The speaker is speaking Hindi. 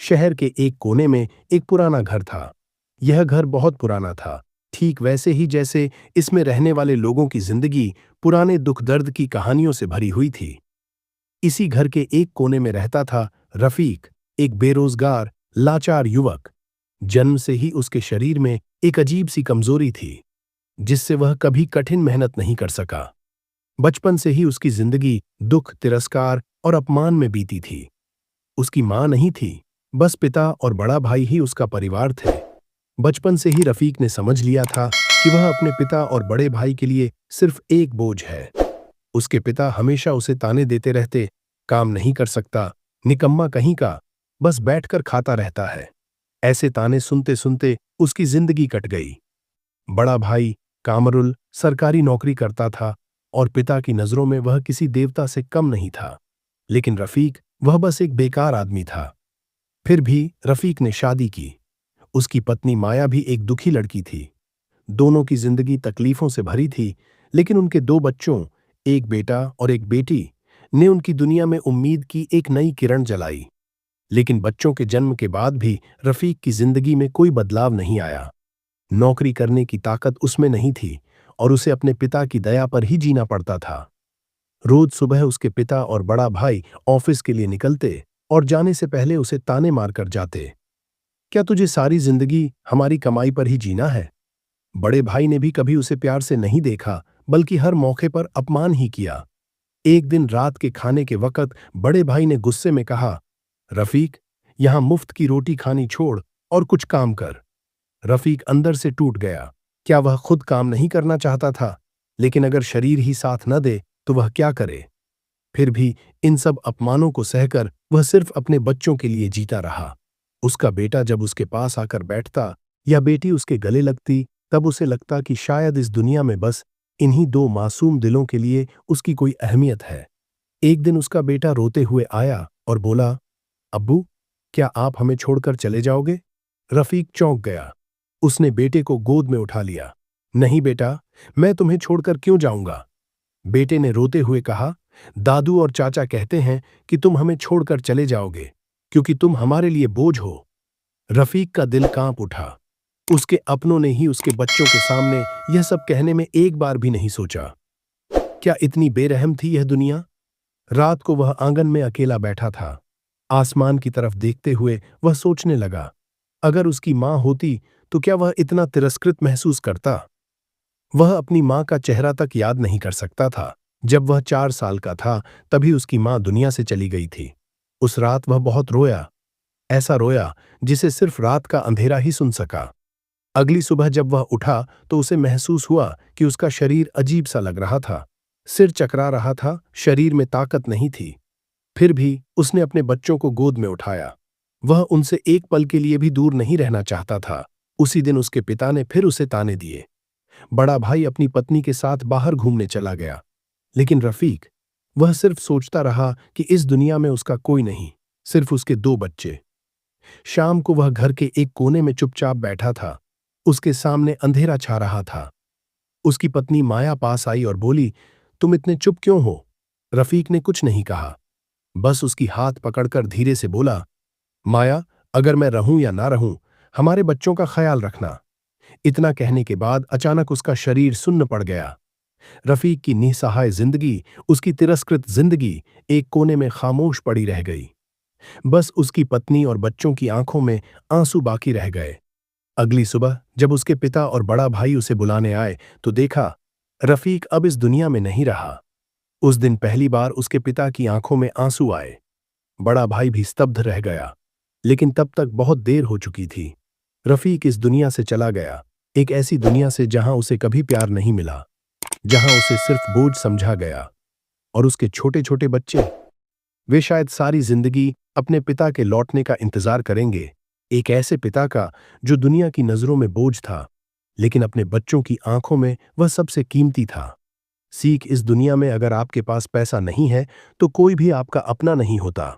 शहर के एक कोने में एक पुराना घर था। यह घर बहुत पुराना था, ठीक वैसे ही जैसे इसमें रहने वाले लोगों की जिंदगी पुराने दुख दर्द की कहानियों से भरी हुई थी। इसी घर के एक कोने में रहता था रफीक, एक बेरोजगार, लाचार युवक। जन्म से ही उसके शरीर में एक अजीब सी कमजोरी थी, जिससे वह कभी कठिन मेहनत नहीं कर सका। बचपन से ही उसकी जिंदगी दुख, तिरस्कार और अपमान में बीती थी। उसकी मां नहीं थी, बस पिता और बड़ा भाई ही उसका परिवार थे। बचपन से ही रफीक ने समझ लिया था कि वह अपने पिता और बड़े भाई के लिए सिर्फ एक बोझ है। उसके पिता हमेशा उसे ताने देते रहते, काम नहीं कर सकता, निकम्मा कहीं का, बस बैठकर खाता रहता है। ऐसे ताने सुनते सुनते उसकी जिंदगी कट गई। बड़ा भाई कामरुल सरकारी नौकरी करता था और पिता की नजरों में वह किसी देवता से कम नहीं था। लेकिन रफीक, वह बस एक बेकार आदमी था। फिर भी रफीक ने शादी की। उसकी पत्नी माया भी एक दुखी लड़की थी। दोनों की जिंदगी तकलीफों से भरी थी, लेकिन उनके दो बच्चों, एक बेटा और एक बेटी, ने उनकी दुनिया में उम्मीद की एक नई किरण जलाई। लेकिन बच्चों के जन्म के बाद भी रफीक की जिंदगी में कोई बदलाव नहीं आया। नौकरी करने की ताकत उसमें नहीं थी और उसे अपने पिता की दया पर ही जीना पड़ता था। रोज सुबह उसके पिता और बड़ा भाई ऑफिस के लिए निकलते और जाने से पहले उसे ताने मारकर जाते, क्या तुझे सारी जिंदगी हमारी कमाई पर ही जीना है? बड़े भाई ने भी कभी उसे प्यार से नहीं देखा, बल्कि हर मौके पर अपमान ही किया। एक दिन रात के खाने के वक्त बड़े भाई ने गुस्से में कहा, रफीक, यहां मुफ्त की रोटी खानी छोड़ और कुछ काम कर। रफीक अंदर से टूट गया। क्या वह खुद काम नहीं करना चाहता था? लेकिन अगर शरीर ही साथ न दे तो वह क्या करे? फिर भी इन सब अपमानों को सहकर वह सिर्फ अपने बच्चों के लिए जीता रहा। उसका बेटा जब उसके पास आकर बैठता या बेटी उसके गले लगती, तब उसे लगता कि शायद इस दुनिया में बस इन्हीं दो मासूम दिलों के लिए उसकी कोई अहमियत है। एक दिन उसका बेटा रोते हुए आया और बोला, अब्बू, क्या आप हमें छोड़कर चले जाओगे? रफीक चौंक गया। उसने बेटे को गोद में उठा लिया। नहीं बेटा, मैं तुम्हें छोड़कर क्यों जाऊंगा? बेटे ने रोते हुए कहा, दादू और चाचा कहते हैं कि तुम हमें छोड़कर चले जाओगे क्योंकि तुम हमारे लिए बोझ हो। रफीक का दिल कांप उठा। उसके अपनों ने ही उसके बच्चों के सामने यह सब कहने में एक बार भी नहीं सोचा। क्या इतनी बेरहम थी यह दुनिया? रात को वह आंगन में अकेला बैठा था। आसमान की तरफ देखते हुए वह सोचने लगा, अगर उसकी मां होती तो क्या वह इतना तिरस्कृत महसूस करता? वह अपनी मां का चेहरा तक याद नहीं कर सकता था। जब वह 4 साल का था, तभी उसकी मां दुनिया से चली गई थी। उस रात वह बहुत रोया, ऐसा रोया जिसे सिर्फ रात का अंधेरा ही सुन सका। अगली सुबह जब वह उठा तो उसे महसूस हुआ कि उसका शरीर अजीब सा लग रहा था। सिर चकरा रहा था, शरीर में ताकत नहीं थी। फिर भी उसने अपने बच्चों को गोद में उठाया। वह उनसे एक पल के लिए भी दूर नहीं रहना चाहता था। उसी दिन उसके पिता ने फिर उसे ताने दिए। बड़ा भाई अपनी पत्नी के साथ बाहर घूमने चला गया। लेकिन रफीक, वह सिर्फ सोचता रहा कि इस दुनिया में उसका कोई नहीं, सिर्फ उसके 2 बच्चे। शाम को वह घर के एक कोने में चुपचाप बैठा था। उसके सामने अंधेरा छा रहा था। उसकी पत्नी माया पास आई और बोली, तुम इतने चुप क्यों हो? रफीक ने कुछ नहीं कहा, बस उसकी हाथ पकड़कर धीरे से बोला, माया, अगर मैं रहूं या ना रहूं, हमारे बच्चों का ख्याल रखना। इतना कहने के बाद अचानक उसका शरीर सुन्न पड़ गया। रफीक की निसहाय जिंदगी, उसकी तिरस्कृत जिंदगी एक कोने में खामोश पड़ी रह गई। बस उसकी पत्नी और बच्चों की आंखों में आंसू बाकी रह गए। अगली सुबह जब उसके पिता और बड़ा भाई उसे बुलाने आए तो देखा, रफीक अब इस दुनिया में नहीं रहा। उस दिन पहली बार उसके पिता की आंखों में आंसू आए। बड़ा भाई भी स्तब्ध रह गया, लेकिन तब तक बहुत देर हो चुकी थी। रफीक इस दुनिया से चला गया, एक ऐसी दुनिया से जहां उसे कभी प्यार नहीं मिला, जहां उसे सिर्फ बोझ समझा गया। और उसके छोटे छोटे बच्चे, वे शायद सारी जिंदगी अपने पिता के लौटने का इंतजार करेंगे, एक ऐसे पिता का जो दुनिया की नजरों में बोझ था, लेकिन अपने बच्चों की आंखों में वह सबसे कीमती था। सीख, इस दुनिया में अगर आपके पास पैसा नहीं है तो कोई भी आपका अपना नहीं होता।